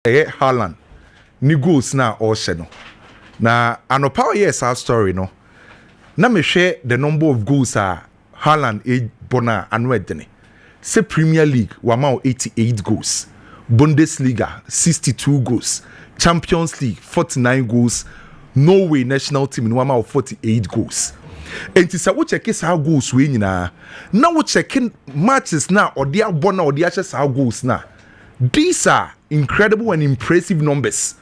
Haaland ni goals na ɔhyɛ no na anopa yes our story no na me hwɛ the number of goals Haaland bona anu edene say Premier League wama 88 goals, Bundesliga 62 goals, Champions League 49 goals, Norway national team no wama 48 goals. Enti sa wo check sa goals we nyina na wo check matches na odi abona odi ahye sa goals na. These are incredible and impressive numbers.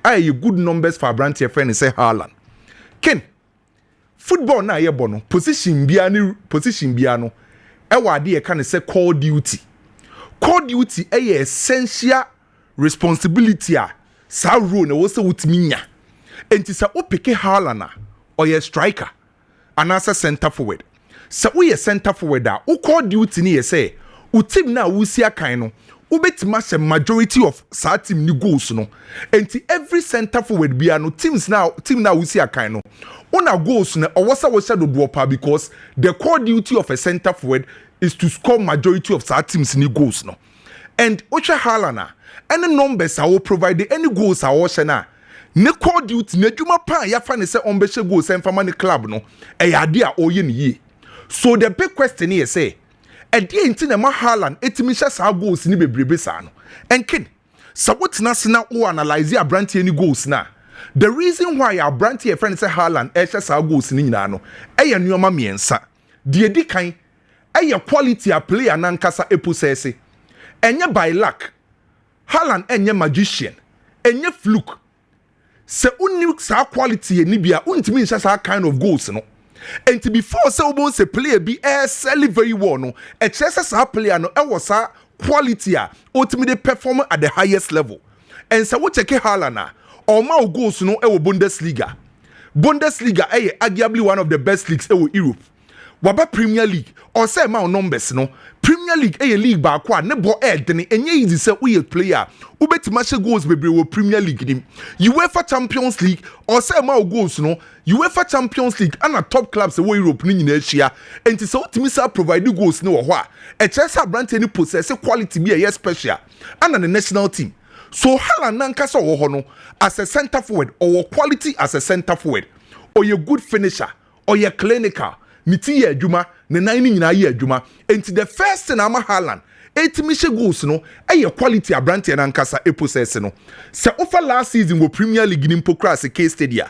Aye good numbers for Brandt your friend say Haaland. Ken football na ye bono position bia no e wade ye kan say call duty. Call duty e essential responsibility sa role na wo se wutimi nya. Enti sa o pick Haaland or ye striker and as a center forward. So we a center forward o call duty ni ye say u team na wo si akan no ubetima se majority of sa team ni goals no. Enti every center forward bia no team na wo si akan no una goals na owosa wo shadow dwopa because the core duty of a center forward is to score majority of sa teams ni goals no. And Ocha Haaland any numbers I will provide any goals I will na ne core duty na dwuma pa ya fa ne se onbehye goals en fama ne club no e yade a oye ne yi. So the big question here say edi enti na ma Haaland etimi hye sa goals ni bebrebe sa no. Enkin so what na se na o analyze Brandt any goals na. The reason why our Brandt your friend say Haaland hye sa goals ni nyina no e ye nuoma miensa. De edi kan e ye quality a player na nkasa eposese. Enye by luck. Haaland enye magician. Enye fluke. Se uni sa quality ni bia untimi hye sa kind of goals no. And to before so say player be sell very well no a chess player no e was a quality ultimately perform at the highest level. And so what check Haaland or ma goals no e Bundesliga arguably one of the best leagues in Europe. Waba Premier League or say ma numbers no Premier League a league ba kwa ne bo edene enye easy say we player ubetima she goals bebre wo Premier League nim UEFA Champions League or say ma goals no UEFA Champions League and a top clubs in Europe ni nyina ahia enti so timi sa provide goals no ho a e chesa Brandt any possess quality be a special and the national team. So Haaland nankasa wo ho no as a center forward or quality as a center forward or you good finisher or you clinical niti ye adwuma ne nan ni nyina ye adwuma enti the first thing ama Haaland etimi hye goals no e quality Brandt nankasa e possess no se over last season wo Premier League ni mpokra se case study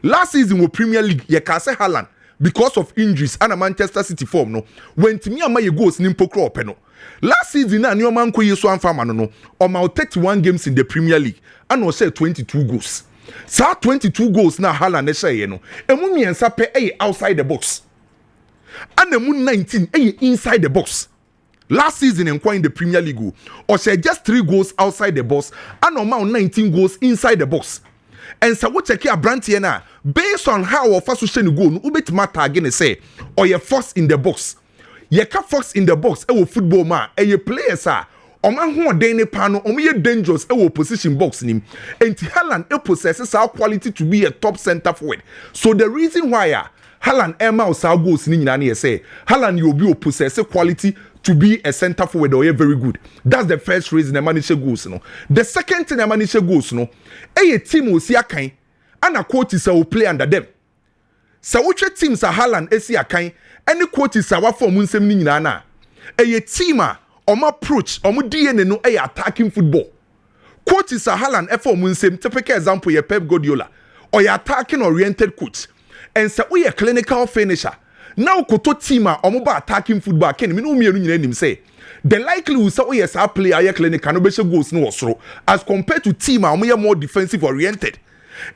last season wo Premier League ye ka se Haaland because of injuries and a Manchester City form no when timi ama ye goals ni mpokra ope no last season na nyoma nko yeso amfama no o ma 31 games in the Premier League and o say 22 goals sa 22 goals na Haaland e share no emu miensa pe outside the box and emu 19 inside the box. Last season in the Premier League or say just 3 goals outside the box and amount 19 goals inside the box. And so what check here Brandt na based on how our first go no ubetima tag say or your force in the box. Ye ka force in the box e football man e ye players oman ho den ne pa no ye dangerous e position box nim. And Haaland e possesses our quality to be a top center forward. So the reason why Haaland Emma or goals ni nyina na say Haaland you be possess quality to be a center forward or very good. That's the first reason manage goals no. The second thing manage goals no a team o si akan and a coach is a play under them. So which teams are Haaland e si akan any coach is our form nsem ni nyina na a team approach DNA no attacking football. Coach is a Haaland e form nsem typical example ye Pep Guardiola or ye attacking oriented coach. And so we a clinical finisher. Now koto team omoba attacking football ken me no mienu nyina nim say the likelihood say we yes our player clinical no be goals no osoro as compared to team omo more defensive oriented.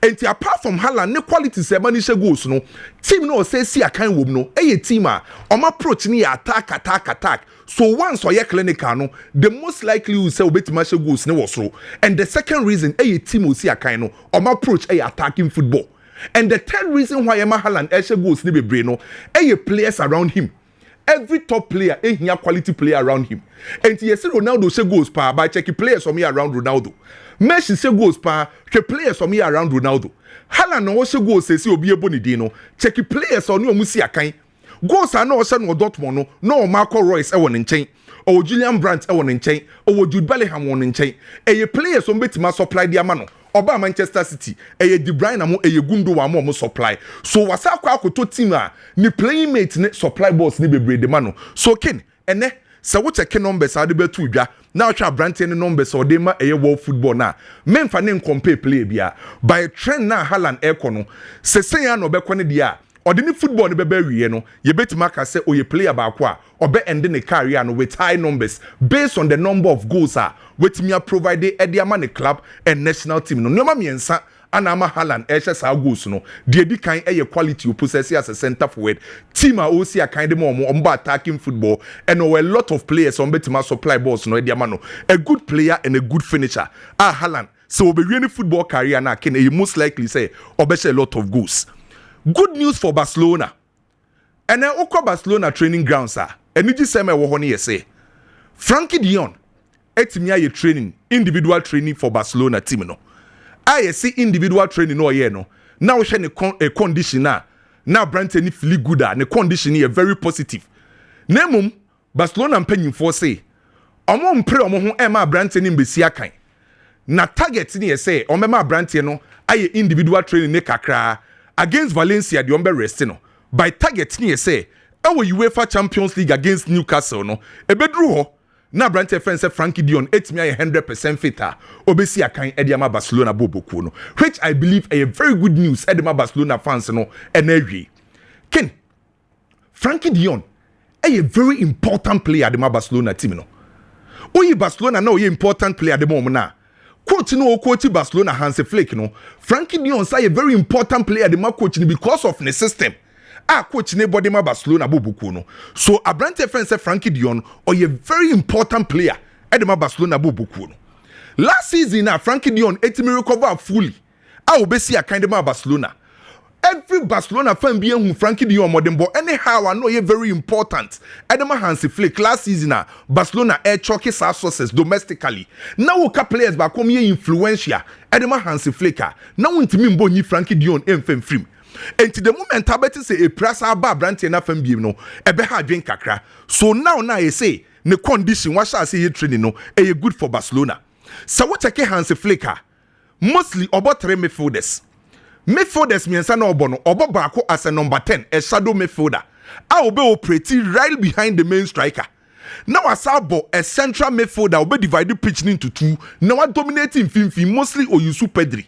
And apart from Haaland ne quality say manage goals no team no say see akan wom no team omo approach ni attack. So once or clinical no the most likely say obetima goals no osoro. And the second reason team o see akan no omo approach attacking football. And the third reason why Haaland goals ni bebre no players around him. Every top player here quality player around him. And you see Ronaldo say goals pa by checking players for me around Ronaldo. Messi say goals pa check players for me around Ronaldo. Haaland no say goals say obi eboni dey no check players on no musi akan. Goals are no say no Dortmund no Marco Reus e won nchen. o Julian Brandt e won nchen o Jude Bellingham won nchen eye players on betima supply dia ma no oba Manchester City eye De Bruyne amo eye Gundo wa mo supply so wasa akwa akoto team a ni playing mate ne supply balls ni bebre de ma no so ken ene se wo check numbers ade betu dwa na twa Brandt ne numbers o de ma eye world football na memfa ne compare play bia by trend na Haaland ekono se sen ya no bekɔ ne dia Odini football ni bebe wiye no ye betima ka say oye player ba kwa obe end ne career no with high numbers based on the number of goals wetimi provide ediama ne club and national team no nyoma miensa ana ama Haaland ehye sa goals no de edi kan eye quality o possess as a center forward team o si akan de mo omba attacking football and a lot of players on betima supply balls no ediama no a good player and a good finisher Haaland so obe wi ni football career na ken e most likely say obeshe a lot of goals. Good news for Barcelona. And then Oko Barcelona training grounds are. And you just say me wo ne say. Frenkie de Jong etimi aye training, individual training for Barcelona team no. I see individual training no ye no. Now she ne condition na Brandt ni feel good ne condition is very positive. Nemum Barcelona mpanyimfo say omo mpre omo ho e ma Brandt ni mbesi akan. Na target ni say omo ma Brandt no aye individual training ne kakra. Against Valencia, the umber rest no. By target ni say, our UEFA Champions League against Newcastle no. E bedru ho. Na Brandt friend say Frenkie de Jong 100% fitter. Obesi akan Ediama Barcelona boboku no. Which I believe a very good news Ediama Barcelona fans no. Energy. Ken. Frenkie de Jong a very important player Ediama Barcelona team no. Oyi Barcelona na oye important player de moment na. Coach no coach Barcelona Hansi Flick no Frenkie de Jong say a very important player the ma coach because of the system coach ne body ma Barcelona bobuku no so Brandt friend say Frenkie de Jong or a very important player at the ma Barcelona bobuku no last season Frenkie de Jong etimi recover fully obesi akande ma Barcelona every Barcelona fan be who Frenkie de Jong modern but anyhow I know you very important Edema Hansi Flick last season Barcelona air choke sources domestically now ka players ba come here influential Edema Hansi Flick now ntimi mbo ni Frenkie de Jong emfem frim enti the moment abeti say a prasa ba Brandt na fan bi no ebe ha adwen kakra so now I say the condition what shall say training no e good for Barcelona so what take Hansi Flick mostly about 3 midfielders midfielders miensa na obo no obo baako as a number 10 a shadow midfielder obe operate right behind the main striker now asabo a central midfielder obe divide pitch into two now dominating finfin mostly Oyusu Pedri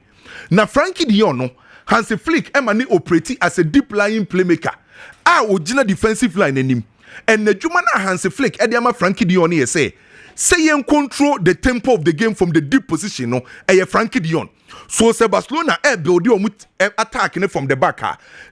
na Frenkie de Jong no Hansi Flick emani operate as a deep lying playmaker ogina defensive line enim and the juma na Hansi Flick ediama Frenkie de Jong say yen control the tempo of the game from the deep position no Frenkie de Jong so say Barcelona build attack from the back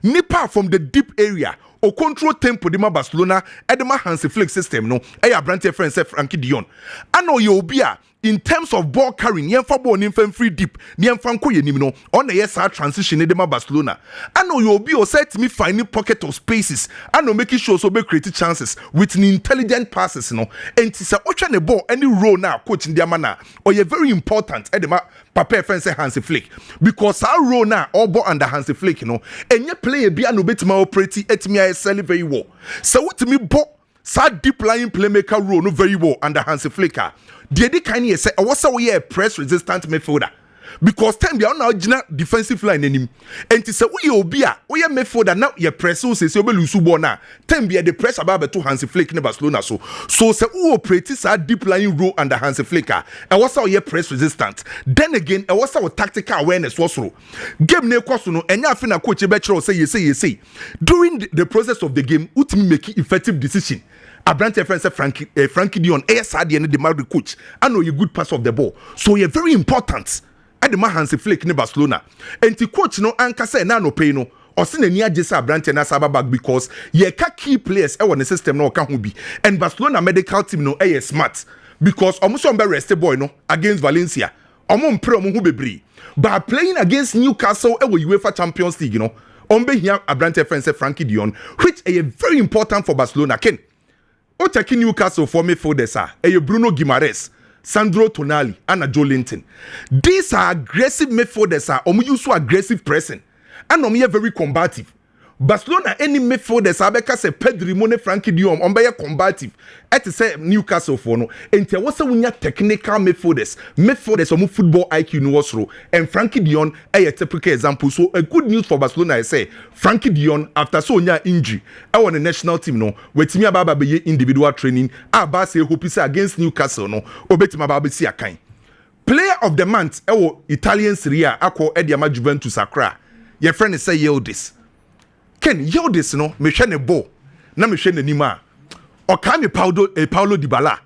nipa from the deep area o control tempo de ma Barcelona edema Hansi Flick system no Brandt friend say Frenkie de Jong ano ye obi in terms of ball carrying yemfa ball nimfa free deep yemfa nko yenim no on the yes transition edema Barcelona ano ye obi o set me finding pocket of spaces ano making sure so be create chances with an intelligent passes no and say otwa ne ball any role na coach ndiama na o ye very important edema papa friend say Hansi Flick because our role na all ball under Hansi Flick no enye player bia no betima operate etimi sell very well so what me ball sa deep lying playmaker role no very well under Hansi Flick the edi kind here say was we a press resistant midfielder because time bia na original defensive line enim enti say we obi we midfielder now ye press so say we lose ball na time bia the press about to Hansi Flick in Barcelona so say we operate sa deep lying role under Hansi Flick was we press resistant then again was our tactical awareness was so game na kwaso no enya afi na coach be kire say say during the process of the game ultimately make effective decision Brandt friend say Frenkie de Jong sadie ne the Madrid coach I know you good pass of the ball so you're very important at the Hansi Flick in Barcelona and the coach no anka say na no pay no or sin any agisa Brandt na saba back because ye ka key players e won the system no ka ho bi and Barcelona medical team no smart because almost on be rest boy no against Valencia omo mpre omo hu bebre but playing against Newcastle UEFA Champions League you know on be here Brandt friend say Frenkie de Jong which is very important for Barcelona Ken o take Newcastle for midfielders Bruno Guimaraes, Sandro Tonali, and Joelinton. These are aggressive midfielders omu use aggressive pressing and omu very combative. Barcelona any midfielders abeka say Pedri mo ne Frenkie de Jong on be combative et say Newcastle for no enti wo say wunya technical midfielders on football IQ no wasro and Frenkie de Jong a typical example. So a good news for Barcelona I say Frenkie de Jong after so nya injury I want the national team no wetimi ababa be individual training aba say hope say against Newcastle no obetima ababa si akan player of the month Italian Serie A akọ Ediama Juventus Accra your friend is say Yildiz Ken Yildiz no me hwe ne ball na me hwe n'anima o ka me Paulo Dybala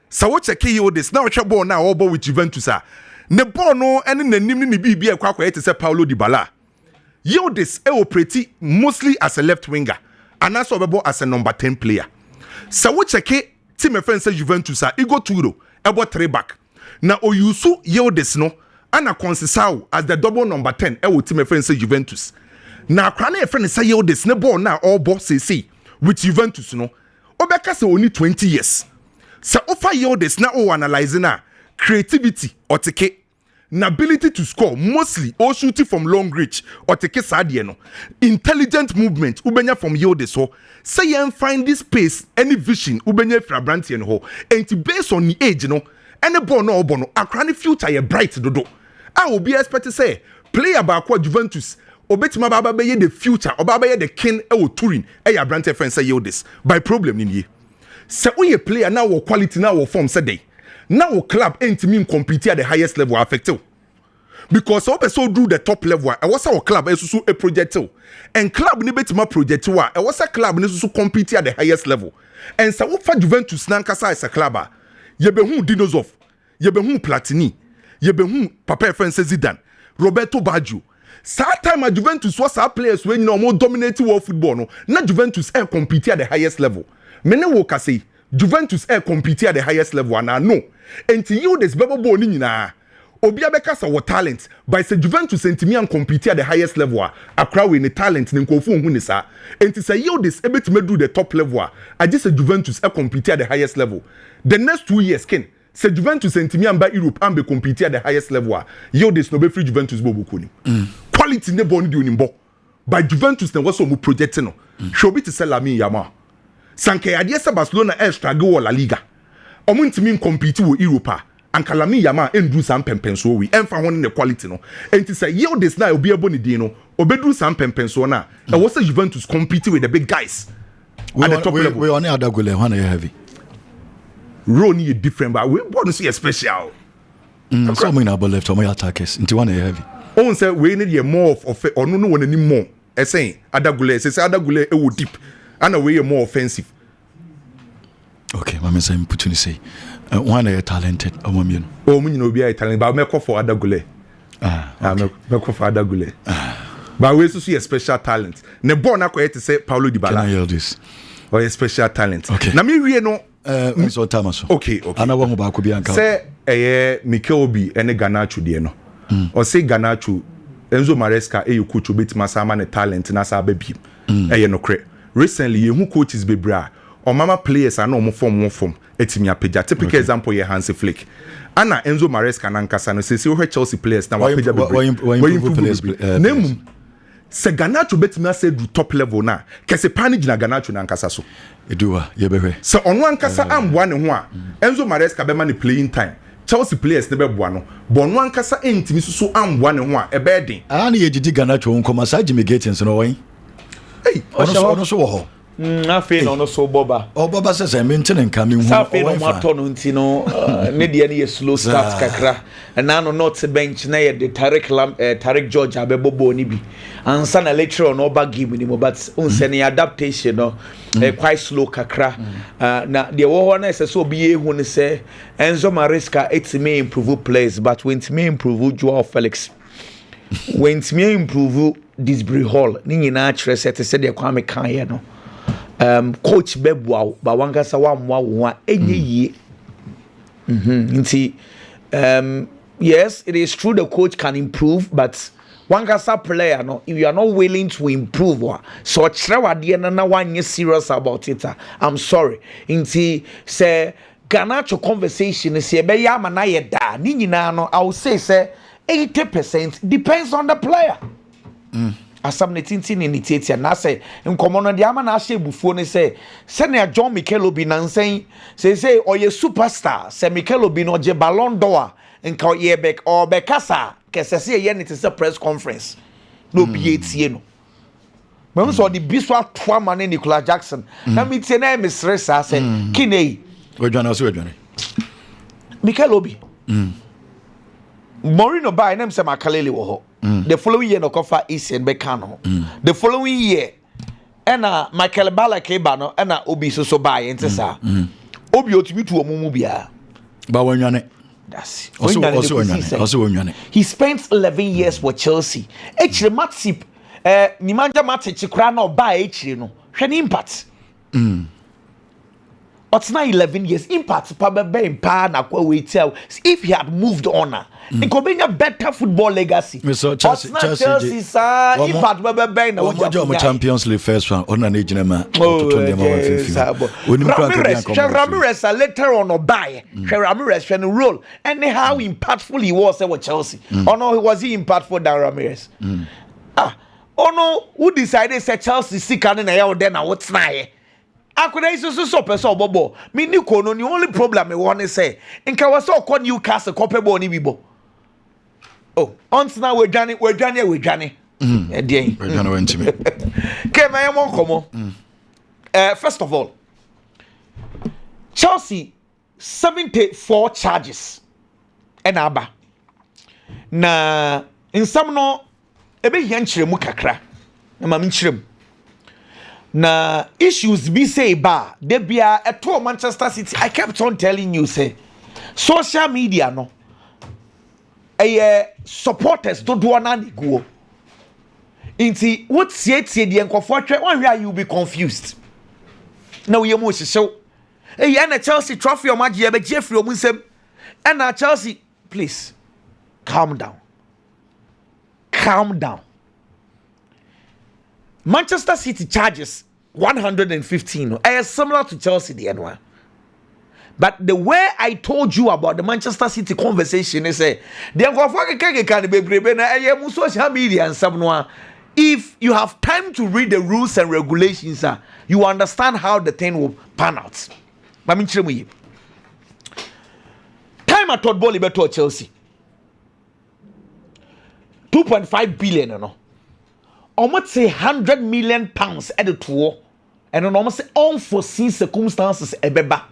sa wo check Yildiz na wo hwe ball na wo ball with Juventus a ne ball no ene n'anim ne bibi e kwakwa ete say Paulo Dybala Yildiz operate mostly as a left winger and also ball as a number 10 player sa wo check team friend say Juventus a Igor Tudor ebo 3 back na oyusu Yildiz no ana Conceição as the double number 10 team friend say Juventus. Na akra na friend say Yildiz ne ball na all boss say with Juventus no obeka say only 20 years say offer Yildiz na analyze na creativity otike na ability to score mostly or shooting from long reach otike sadie no intelligent movement ubenya from Yildiz so say you find this space any vision ubenya fra brantie no ho and based on the age no any ball no obo no akra ne future ye bright dodo I will be expect to say player ba kwa Juventus obetima baba be the future obaba ye the king Turin ya brand friend say Yildiz by problem ni ye say we player now wo quality now wo form say dey now wo club entimi compete at the highest level affected because so so do the top level I was our club so a project and club ni betima project wa I was a club ni so compete at the highest level and so for Juventus na nkasa as a club ye be hu Dinozof ye be hu Platini ye be hu Papa friend say Zidane Roberto Baggio. That time at Juventus was our players when no more dominating world football no. Not Juventus air compete at the highest level. Many workers say Juventus air compete at the highest level and I know. And to you this bebo ball ni na. Obi abeka sa what talent by say Juventus and me and compete at the highest level. Accra we ni talent ni nkofu hu ni sa. And to say you this able to do the top level. I just say Juventus air compete at the highest level. The next 2 years Ken say Juventus and me and by Europe and be compete at the highest level. You this no be free Juventus bobo kuni. Quality ne bond di onimbo by Juventus na waso mu project no show be to sell Lamine Yamal sanke ade se Barcelona struggle La Liga omo ntimi compete wo Europa anka Lamine Yamal endu sam pempenso wi emfa ho ne quality no enti say Yildiz na obi ebo ne din no obedu sam pempenso na e was Juventus compete with the big guys at the top level. We on other goal when you heavy Ronnie is different but we want to see a special so many about left on my attackers into one heavy. On say we need more of or no one anymore. I say Adagule, say Adagule e wo deep. And we are more offensive. Okay, my man say put you say one are talented omomien. Oh, me no be talented, but me call for Adagule. Me call for Adagule. But we see a special talent. Ne born akwa to say Paulo Dybala. Can I hear this? Or a special talent. Okay. Na me we no so Tamaso. Okay. Ana wa mo ba ko bi anka. Say Mikel Obi ene Garnacho de no. Or say Garnacho Enzo Maresca coach obetima sama ne talent na sa baby no kre recently you coaches bebra or mama players are no more form etimi apeja typical example ye Hansi Flick ana Enzo Maresca na nkasa no say Chelsea players na wapeja bebra name se Garnacho betima say do top level na kese panic na Garnacho na nkasa so eduwa ye behwe so ono ankasa amboa ne ho a Enzo Maresca be ma ne playing time Chelsea players ne beboa no bonu ankasa entimi susu amboa ne ho a ebeden ana ye gidi Garnacho nkoma sa Jimmy Gatins no wen ono so wo ho afi no so boba boba se maintain nka me hu afi no mato no nti no ne de ne ye slow start kakra na no not bench na ye de Tarek George abebobo ni bi ansa na lecture no ba game ni mo but unse ne adaptation no quite slow kakra na de wo ho na se so obi ehu ne se Enzo Maresca it may improve players but when it may improve Joao Felix when it may improve Disbury Hall ni nyina kire se te se de kwa me kan ye no coach bebwa ba wankasa wa mwa wo a enye yie nti yes it is true the coach can improve but wankasa player no if you are not willing to improve so chirewade na wanye serious about it I'm sorry nti say Garnacho conversation is be ya ma na ye da ni nyina no I will say 80% depends on the player asam ne tintin ne tiatia na say nkomo no de ama na ahye bufuo ne say sene John Mikel Obi nansen say oye superstar say Mikel Obi no je Ballon d'Or nka ye back or bekasa kesese ye ne te press conference no bi etie no me so the biswa twa man Nicolas Jackson na me tie na me stressa say kinei wedwane Mikel Obi Morino by name say Makalele wo ho. The following year no kofa Isen Bekano. The following year ena Michael Balake ba no ena Obi so buy ente sa. Obi otumi tu omumu bia. Ba wonwane. That's also wonwane. He spent 11 years with Chelsea. Echire Matip Nimanja Matic kra na oba echire no. Hwe ni impact. But now 11 years impact probably in pa na kwa we tell if he had moved on it could be a better football legacy. Chelsea impact probably na we Champions League first one on an age ma Ramirez later on buy Ramirez can role and how impactful he was with Chelsea. Oh no, was he impactful than Ramirez? Oh no, who decided say Chelsea sick and na then na what's na Akoda is so person bobo. Me ni kono ni only problem me want say. Nka was so call Newcastle kopebo ni bibo. Oh, once now we dwane. Eh dey. We dwane went to me. Okay, my am komo. First of all, Chelsea 74 charges. Aba. Na in some no ebe hianchire mu kakra. Na ma minchirem. Na issues be say ba they be a to Manchester City. I kept on telling you say social media no supporters don't do na go inti what tie the enkofo twa one where you be confused na we mo hyehyw na Chelsea trophy o magye be Jeffrey o munsem na Chelsea please calm down. Manchester City charges 115. Similar to Chelsea the N1. But the way I told you about the Manchester City conversation is the social media and some. If you have time to read the rules and regulations, you understand how the thing will pan out. Time I thought Bolly better Chelsea 2.5 billion, no. Almost say 100 million pounds at the tour, and almost say unforeseen circumstances ebeba.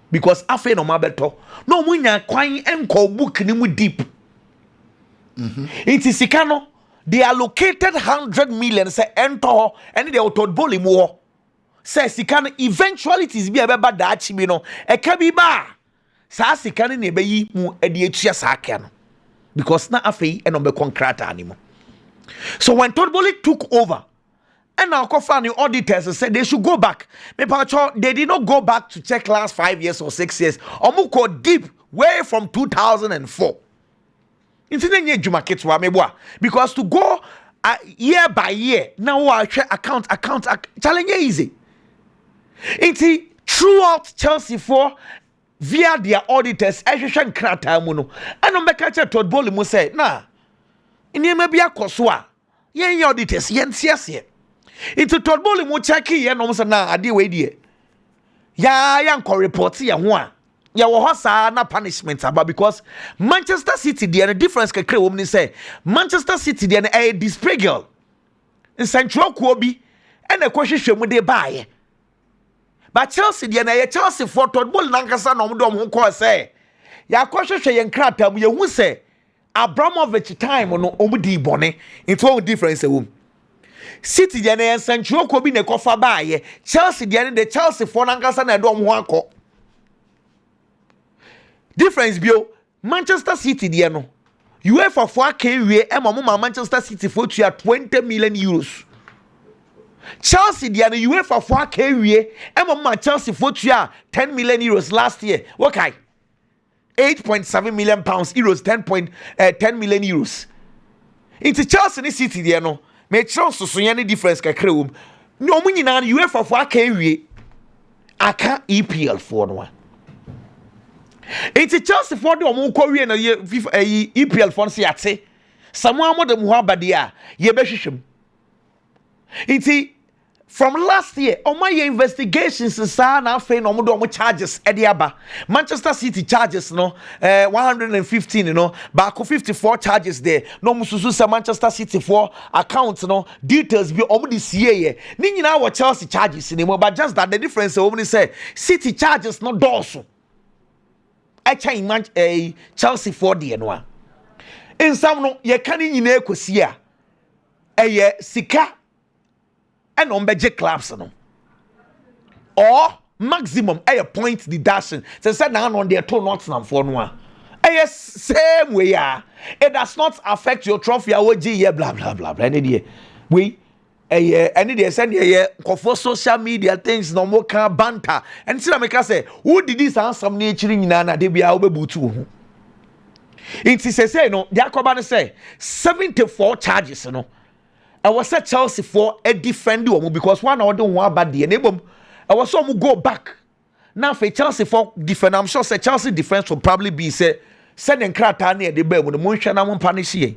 Because afe no mabeto, no munya kwan enko book ni mu deep. It is Sikano, they allocated 100 million say enter and they told Boli more. Say Sikano eventualities be ebeba da achibi no, e ka bi ba. Sa Sikano ne be yi mu e de atua sa aka no. Because na afe e no be concrete animo. So when Todd Bowley took over, and now the auditors said they should go back. They did not go back to check last 5 years or 6 years. Omuko deep way from 2004. Because to go year by year, now I check account challenge easy. It's throughout Chelsea for via their auditors. I should and I'm catch Todd Bowley must say, nah. Inye be akoswa yen auditors yen tiase into Todd Bowley mo check here no so na ade we die ya nko report ya ho a ya wo hosa na punishment aba because Manchester City the difference kakre wo ni say Manchester City the display girl in central ko bi e na kohwehwe mu de baaye but Chelsea the Chelsea for Todd Bowley nankasa no mo do mo ko say ya kohwehwe yen krata mu ye hu say Abramovich time no omudi bone into all difference City the na central ko bi ne kofa baaye Chelsea the Chelsea for nankasa na do ho akọ difference bio Manchester City the no UEFA for akenwie e ma Manchester City for to 20 million euros Chelsea the no UEFA for akenwie e ma Chelsea for to 10 million euros last year okay 8.7 million pounds euros 10 million euros into Chelsea and City there no me chance so any difference kakra wom no mu nyina UEFA for aka wie aka EPL for no into Chelsea for the omo ko wie na EPL for no se ate Samoa mo dem ho abade a ye behwehwem inti from last year on my investigations na afa no mo do mo charges e aba Manchester City charges no 115 you know back 54 charges there no mo susu say Manchester City for account no details bi omo de sie ye ni nyina wo Chelsea charges ni mo but just that the difference omo say City charges no dorso I change Chelsea for the no a in some no ye kan nyina ekosi a eye sika and on budget clubs no or maximum a point deduction so said now on their two Nottingham for no yes same way it does not affect your trophy blah blah blah blah any we any day send for social media things no more can banter and see make say who did this and some nature nyina na de bia obebutu ho it say no dia koba say 74 charges no I was at Chelsea for a defend you because one or don't want bad the enable. I was some go back. Now for Chelsea for defend, I'm sure say Chelsea defense will probably be say sending crata near the bed with the motion I won't punish ye.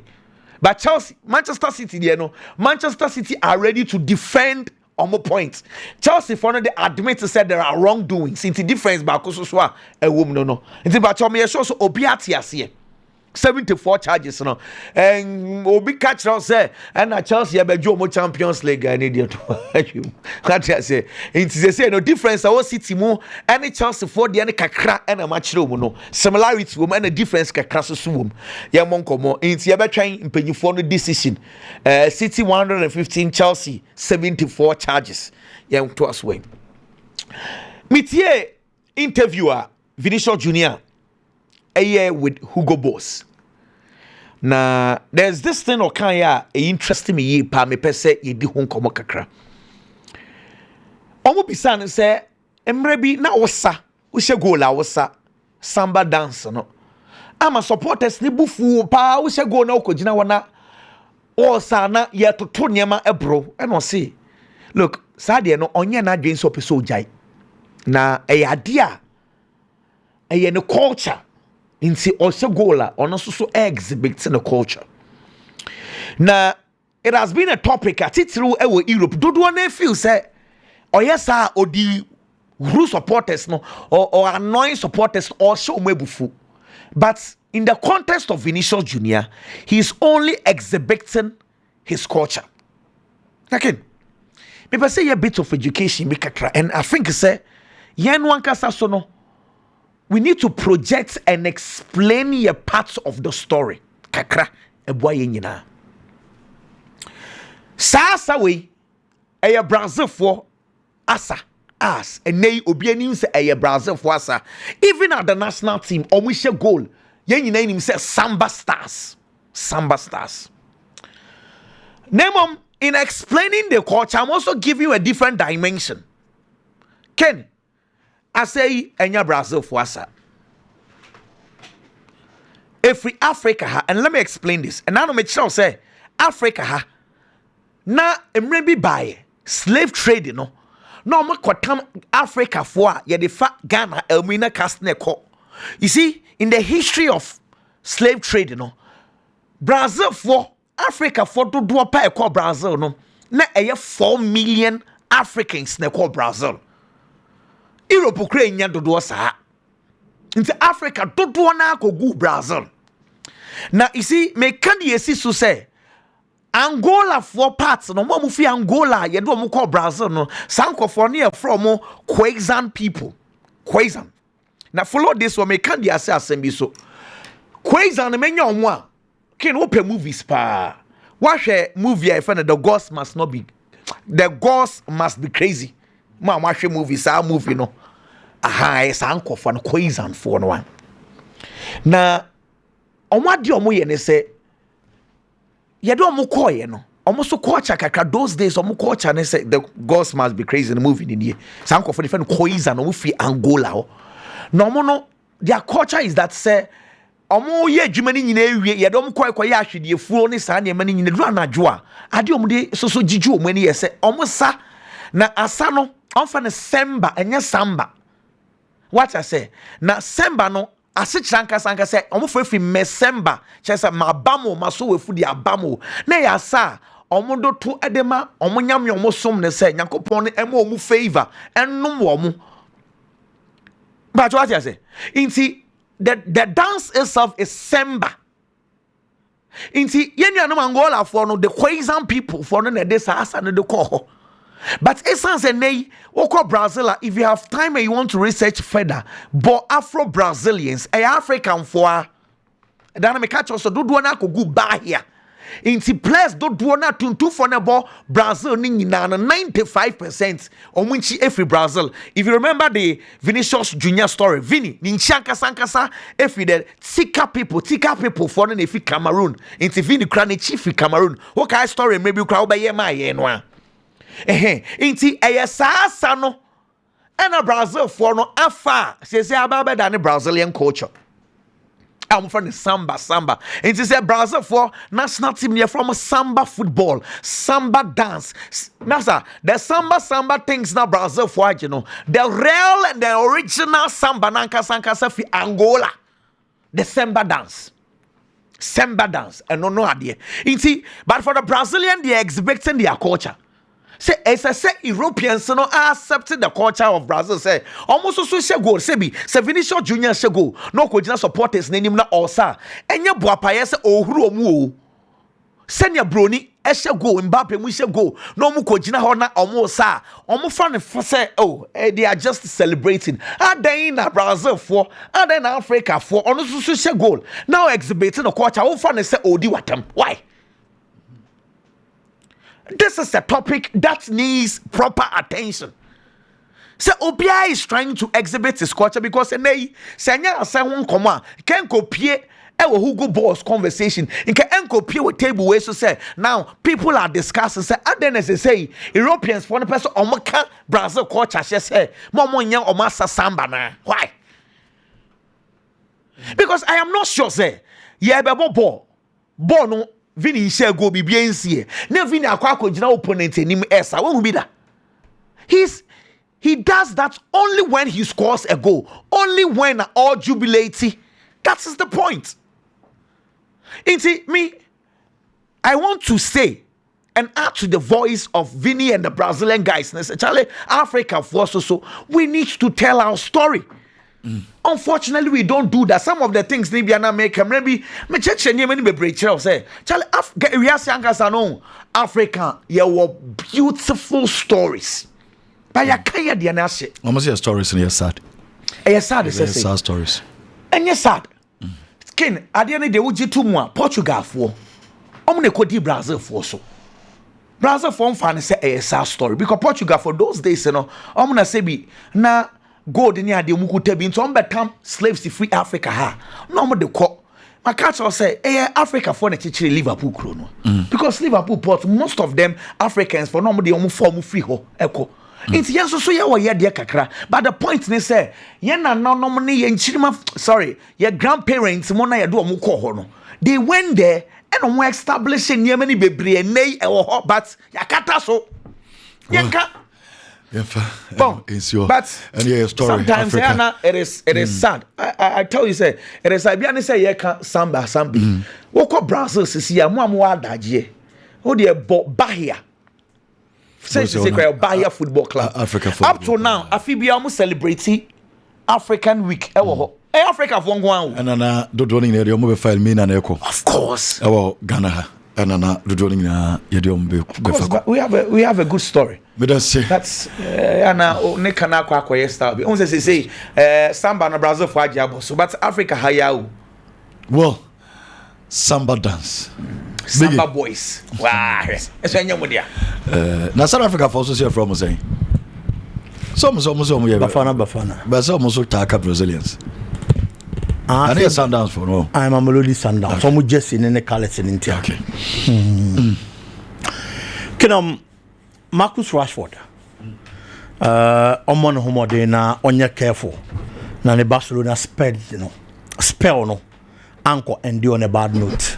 But Chelsea, Manchester City, you know, Manchester City are ready to defend on more points. Chelsea for the admit to say there are wrongdoings. Since the difference back so a woman no. It's about me show so obiati as 74 charges no and obi catch us say and Chelsea be jomo Champions League and idiot what I say it is say no difference our City mu any Chelsea for the any kakra and a match room no similarity woman and a difference kakra so wom ya monkomo it ye be twan mpanyifo no decision City 115 Chelsea 74 charges ya to us way metie interviewer Vinicius Junior a year with Hugo Boss. Now, there's this thing or can ya interesting me ye pa me pese ye di hon komo kakra. Omo bisa ne say emre na wosa, wo hye goal a wosa, samba dance no. Ama supporters ni bufu pa wo hye goal na okogina wona wosa na ye toto niema ebro e no say. Look, sade no onye na adwen so pese ojai. Na ade a eye no culture inti also gola on also exhibiting the culture. Now it has been a topic at it through Europe. Do one feel say or yes or the who supporters no or annoying supporters also mebufu. But in the context of Vinicius Junior, he is only exhibiting his culture. Again, people say a bit of education and I think say yen one kasa so no. We need to project and explain your parts of the story. Kakra eboye nyina. Sa we a Brazil for asa as and nay obi anim say a Brazil for asa. Even at the national team, omushe goal. Yen nyina nim say Samba Stars. Samba Stars. Name in explaining the culture, I'm also giving you a different dimension. Ken I say enya Brazil for us. Every Africa ha, and let me explain this. And now make sure say Africa ha na emrebi buy slave trade no. No ma kwatam Africa for ye de fa Ghana elmina castne ko. You see, in the history of slave trade no, Brazil for Africa for do pa e call Brazil no. Na eye 4 million Africans na call Brazil. Europe Ukraine dodo sa into Africa dodo na go Brazil. Now you see me can you see so say Angola for parts no mo fi Angola ye do mo call Brazil no sanko for near from Quezan people Quezan. Now follow this one me can you say asem so Quezan me nya omo a ken open movies pa watch a movie I find the ghost must be crazy. Ma watch movies a movie no aha es anko for no Quezan for no one na omade omo ye ne se ye do omo koye no omo so culture kakra those days omo culture ne se the ghost must be crazy in the movie ni sanko for different Quezan omo fi Angola ho no omo no their culture is that say omo ye adwuma ni nyina ewie ye do omo koye ahwede fuo ni sa ne ma ni nyina duru anadwo a ade omo de so gigi omo ni ye se omo sa na asa no onfa ne Samba enye Samba what I say na Samba no asechranka sanka say omo fo fi Mesamba chese mabamo maso we fu di abamo na ya sa omo do to edema omo nyame omo som ne say Yakopon ne ema omo favor ennom wo mo but what you say inti the dance itself is Samba inti yenuanom Angola for no the Quezon people for no this asa no the call. But essence and nay, Oko Brazil, if you have time and you want to research further, but Afro Brazilians, African for then me catch also do na ko go back here. Inti players do na tuntu for na ball Brazil ni na 95% omunchi every Brazil. If you remember the Vinicius Junior story, Vini ni sankasa every the tika people for na fi Cameroon. Inti Vini kra ni chief Cameroon. What kind story maybe kra obaye ma ye no. Inti sa no and a Brazil for no afa say about than Brazilian culture. I'm from the Samba. Inti say Brazil for national team here from Samba football, Samba dance. Nasa the Samba things now Brazil for you know. The real and the original Samba nanka sanka fi Angola. The Samba dance. And no idea. Inti but for the Brazilian they are exhibiting their culture. Say Europeans no accepting the culture of Brazil. Say almost so say goal. Say Vinicius Junior say goal. No coaching supporters name na osa. Enya boapaye say ohuru omu o. Senya broni eshe goal Mbappe mu she goal. No mu coaching ho na omu sa. Omu fan say they are just celebrating. Then na Brazil for, then na Africa for. Ono so she goal. Now exhibiting the culture. O fan say odi watam. Why? This is a topic that needs proper attention. So Obia is trying to exhibit his culture because Senya San Koma can copy Hugo Boss conversation. In can copy with table ways to say now people are discussing say then as they say Europeans for the person Omaka Brazil culture say Momo Yang Omasa Samba na. Why? Because I am not sure say ball no Vini share go be bien see. Ne Vini akwa jina opponent enim esa. When will be that? He does that only when he scores a goal. Only when all jubilate. That is the point. Inti me, I want to say and add to the voice of Vini and the Brazilian guys. Charlie, Africa for so we need to tell our story. Unfortunately, we don't do that. Some of the things maybe are not make maybe me check many be break say Charlie we are saying Africa were beautiful stories. But ya kaya dia na she. Almost your stories and you're sad. Sad sad stories. And you're sad. Ken adiane de wuji to mu Portugal for. Ne kodi Brazil for so. Brazil for fan say sad story because Portugal for those days na say bi na gold ni ade mu kuta bi nto betam slaves to free Africa ha no de call my catch say Africa for na chichire Liverpool kro no because Liverpool port most of them Africans for no de form free ho eko it's yes so ye wo ye de kakra but the point ni say ye na no ni ye nchirima sorry your grandparents mo na ye do omo ko ho no they went there and omo establish near many bebre nei e wo ho but yakata so yanka but and your story sometimes it is sad. I tell you say it is I say you can Samba woko Brazil sisi ya mo adaje o de Bahia say Bahia Football Club Africa football. Up to now afibia mo celebrate African week e wo ho Africa for ngwan and na do do ni mo be file me na eko of course Ghana and na do do ni na ye de mo be we have a good story. But that's ne kana kwa style. On say Samba na Brazil for ajabo so but Africa hayao. Well, Samba dance. Samba boys. Wow. Eso nyamo dia. Na South Africa for so from saying. Some yeah. Bafana. But some so taka Brazilians. I need Sundowns for no. I'm a Melody Sundowns. So mu just in the colors in India. Okay. Can Marcus Rashford omon homode na onye careful na the Barcelona spell no anchor and on a bad note.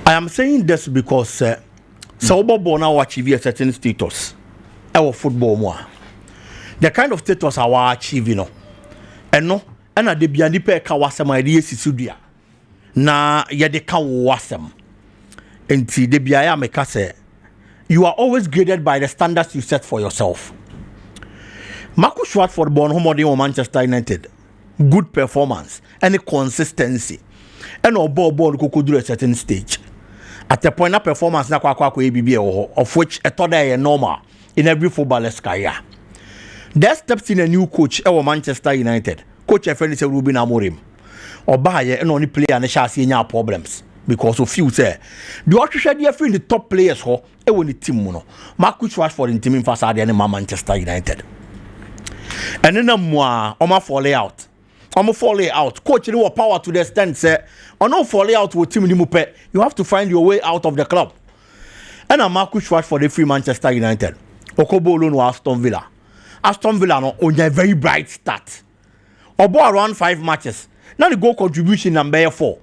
I am saying this because so Bobo now achieve a certain status our football more the kind of status our achieve and no ɛna de bia nipa ka wasɛm a yɛde yɛsisi dua na yɛde ka wo wasɛm enti de bia ya meka sɛ you are always graded by the standards you set for yourself. Marcus Rashford born homodin or Manchester United. Good performance, any consistency. And or ball could do a certain stage. At the point of performance na kwa ABB of which a third day normal in every footballer's career. There steps in a new coach our Manchester United. Coach friend is Ruben Amorim. Or buy and only player and chassis problems. Because of few say the Australia free the top players ho e won the team no Marcus Rashford in team fasade and Manchester United and then mo fall out coach no power to the extent say no fall out with team ni mu pe you have to find your way out of the club and Marcus Rashford the free Manchester United okobolo no Aston Villa no on a very bright start obo around 5 matches now the goal contribution number 4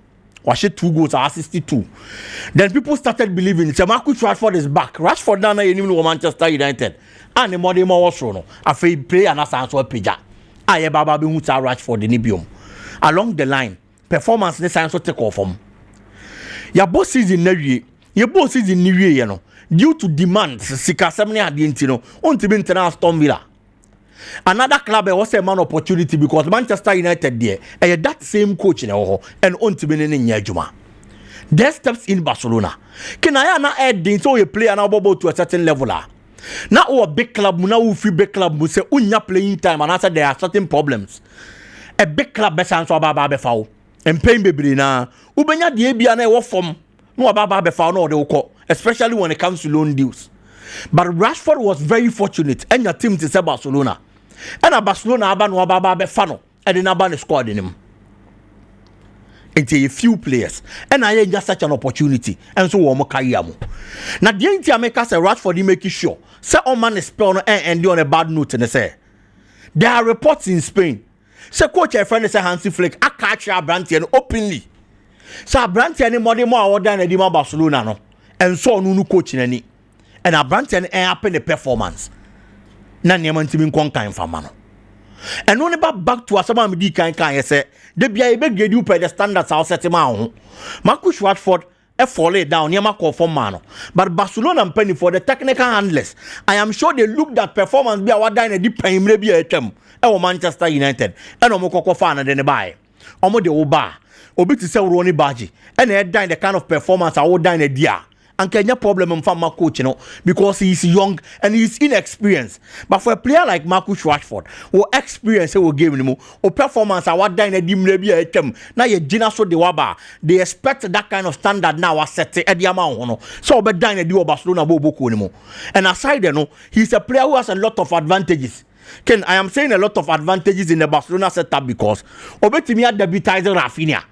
was 2 goals or 62. Then people started believing it's Marcus Rashford is back. Rashford now in Manchester United. And the more was no. I feel play and as answer pija. I baba be muta Rashford in Ibium. Along the line, performance this answer take off from. Your boss is in Newie. Your boss is in Newie, you know. Due to demands, Sika Semni Adintino, on to be Aston Villa. Another club was a man opportunity because Manchester United there that same coach and on to be in Yajuma. There steps in Barcelona. Can I not add so a player now to a certain level? Now a big club, now free big club will say unya playing time and answer there are certain problems. A big club best answer about Befau and paying baby na Ubenya Diabiana war from no about Befau no they call, especially when it comes to loan deals. But Rashford was very fortunate and your team to say Barcelona. And a Barcelona abano ababa befano and then abano squad in him. It's a few players and I ain't just such an opportunity and so we kayamu. Now the entire make us a Rashford he make sure say on man is spell and on a bad note and say there are reports in Spain. Say coach a friend say Hansi Flick a catch a Brantian openly. So Brantian more more than a Dima Barcelona no and so no coaching any and a Brantian happen the performance. Na nneɛma ntimi nkonkan fa ma no and when back to asama me di kan say de bia e be grade you per the standards how set ma ho Marcus Rashford fall it down nneɛma call for man but Barcelona penny for the technical handlers I am sure they looked at performance bia wada na di pan mre bia atwam e Manchester United and omo kokko fa na de ne bae omo de wo ba obi ti say Ronnie Badge and e dan the kind of performance I would dan na dia and Kenya problem from my coach, you know, because he's young and he's inexperienced. But for a player like Marcus Rashford, who experience will give him or performance, I want dine a dim rebi now you Gina so de waba. They expect that kind of standard now as set at the amount. So but dine a duo Barcelona bobo anymore. And aside, you know, he's a player who has a lot of advantages. Ken, I am saying a lot of advantages in the Barcelona setup because Obetimi had debutized Rafinha.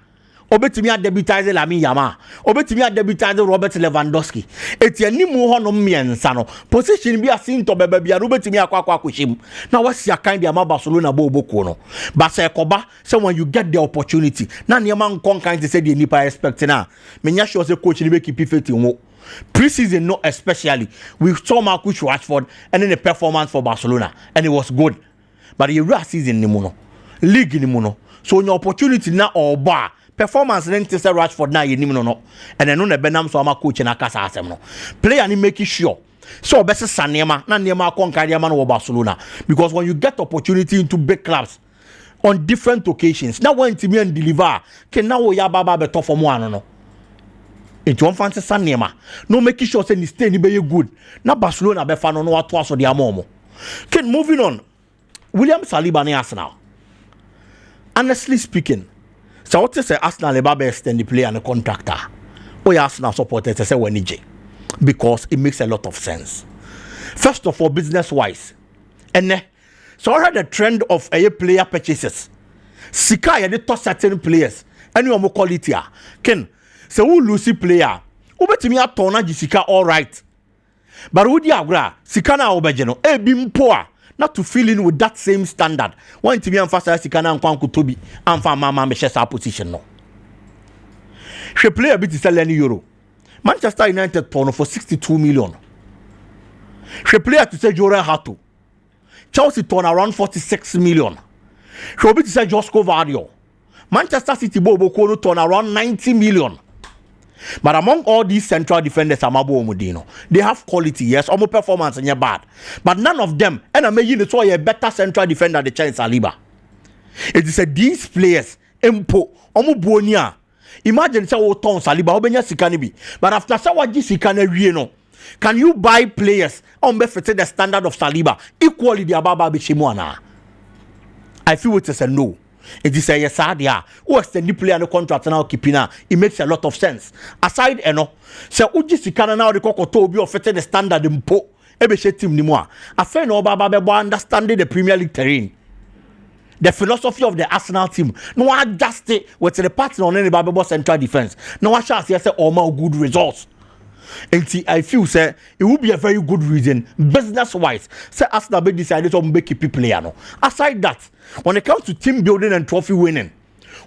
Obetimi debutize Lamine Yamal. Obetimi debutize Robert Lewandowski. Etienne mu hono miensa no. Position bi asin to bebe bia Obetimi akwa kwahim. Na wasi akan dia ma Barcelona bo boko no. Ba se koba say when you get the opportunity. Na niema nkon kan te say the nipa expect na. Menya sure say coach ni be keep faith in pre-season no especially. We saw Marcus Rashford and then the performance for Barcelona and it was good. But the last season ni mu no. League ni mu no. So your opportunity na oba performance then to say Rashford now you no and then no benam so ama coach na kasa asem no player ni make sure so best sanema na nema kon carry man wo Barcelona because when you get opportunity into big clubs on different occasions now when team and deliver can now ya baba be tough for mo no into one fancy sanema no make sure say ni stay ni be good na Barcelona be fa no ato aso de amomo can moving on William Saliba ni Arsenal honestly speaking. So what say Arsenal eba extend the player and the contractor. Oh yeah, Arsenal supporters say when because it makes a lot of sense. First of all, business wise, and so I had the trend of a player purchases. Sika ya de to certain players, and you more quality. Ken, so who lose player? Ubetimi atona Jessica all right, but who di agra Sika na obejeno e bimpoa. Not to fill in with that same standard. One to be emphasized, Sikana and Kwanku Toby and for Mama Meshesa position. No, she play a bit of euro. Manchester United torn for 62 million. She play to say Jordan Hatu. Chelsea torn around 46 million. Shobi to say Josco Vadio. Manchester City Bobo Kono turn around 90 million. But among all these central defenders, Amabo Omudino, they have quality, yes, almost performance and you're bad. But none of them, and I'm making it a better central defender than the Chelsea Saliba. It is these players, Empo, Omubonia. Imagine say oh Tom Saliba, Obenya Sikanibi. But after Sawaji Sikane, can you buy players on the standard of Saliba equally the Ababa Bishimwana? I feel it is a no. It is a yes, yeah. Who extend the player on the contract now keeping her? It makes a lot of sense. Aside, so Uji Sikana now the Kokotobi or fitted the standard in Po. Ebeshe team ni moi. I feel no Baba understanding the Premier League terrain. The philosophy of the Arsenal team. No one just stay with the partner on any Bababo central defense. No one shall say all good results. And see, I feel say it would be a very good reason, business wise. Say Arsenal be decided to make a player. No. Aside that, when it comes to team building and trophy winning,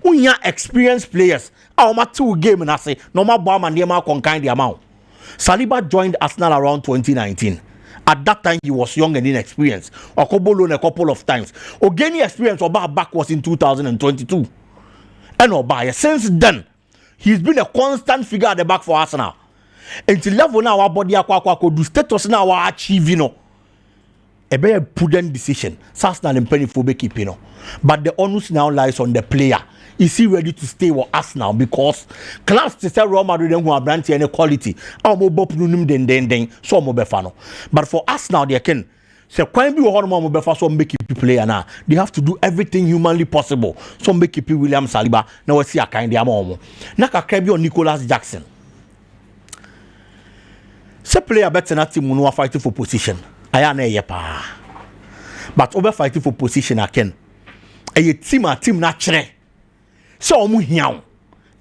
when you experienced players, our 2 game and I say no more bomb and the conkind the amount. Saliba joined Arsenal around 2019. At that time, he was young and inexperienced. Okobo loan a couple of times. Ogeni experience Oba back was in 2022. And Oba, since then, he's been a constant figure at the back for Arsenal. Until level now, our body could do status now our achieving. A very prudent decision. Arsenal and penny for keeping. But the onus now lies on the player. Is he ready to stay with Arsenal? Because class to say Real Madrid who are brand any quality. Our mobile den so mobile. But for Arsenal, they can say can be one more mobile so make it player now. They have to do everything humanly possible. So make it William Saliba. Now we see a kind of mom. Naka Krebi or Nicholas Jackson. Say player better not team who are fighting for position. I am a yepa. But over fighting for position again. A team natural. So omu hiao.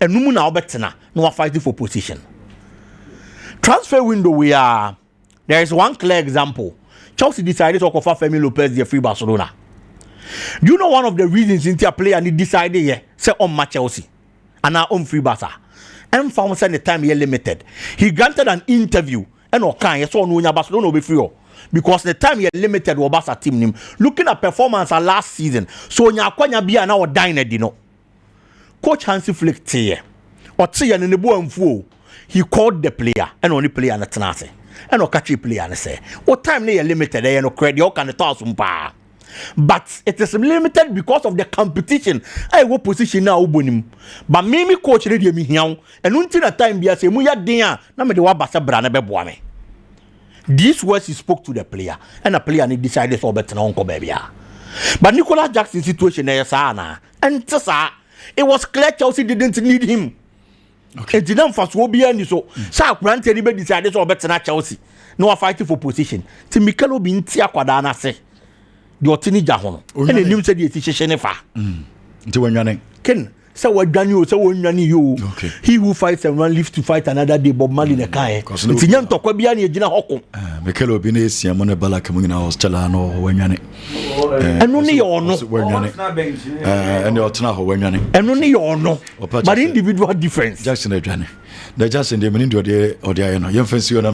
And numu na obetena. No are fighting for position. Transfer window there is one clear example. Chelsea decided to offer Femi Lopez the free Barcelona. Do you know one of the reasons into a player need decided here? Say on match Chelsea. And now on free Barca. And found the time here limited. He granted an interview. And okay, so no Barcelona will be free. Because the time he limited was Barca team name. Looking at performance last season. So Nyakwanya be now dined, you know. Coach Hansi Flick here. Or in the boy he called the player and only player and tenase. And no catchy player and say, what time they are limited, they no credit, you can toss umpa. But it is limited because of the competition. I will position now ubunim. But me coach ready me here. And until that time be say muya dia na me de wa basa brana be boame. These words he spoke to the player, and the player need decided for better na unko baby. But Nicholas Jackson situation there sana. And tsa it was clear Chelsea didn't need him. Okay. It didn't fast will be any so. Sa grant anybody decided for better na Chelsea. No fighting for position. Ti Mikel Obi ntia kwada na say. The Otinija hono. And the news said the situation fa. Nti wanwane. Ken say what Daniel say wanwane you. Okay. He who fights and one lives to fight another day. Bob Marley ne kai. Nti nyam to kwa bia na ejina hoko. Mikel Obi na esia mo ne bala kamu na hospital no wanwane. Eno ne yo no. Wanwane. And the otna ho wanwane. Eno ne yo no. But individual difference. Jackson adwane. The Jackson de meni de ode aye no. Yemfansi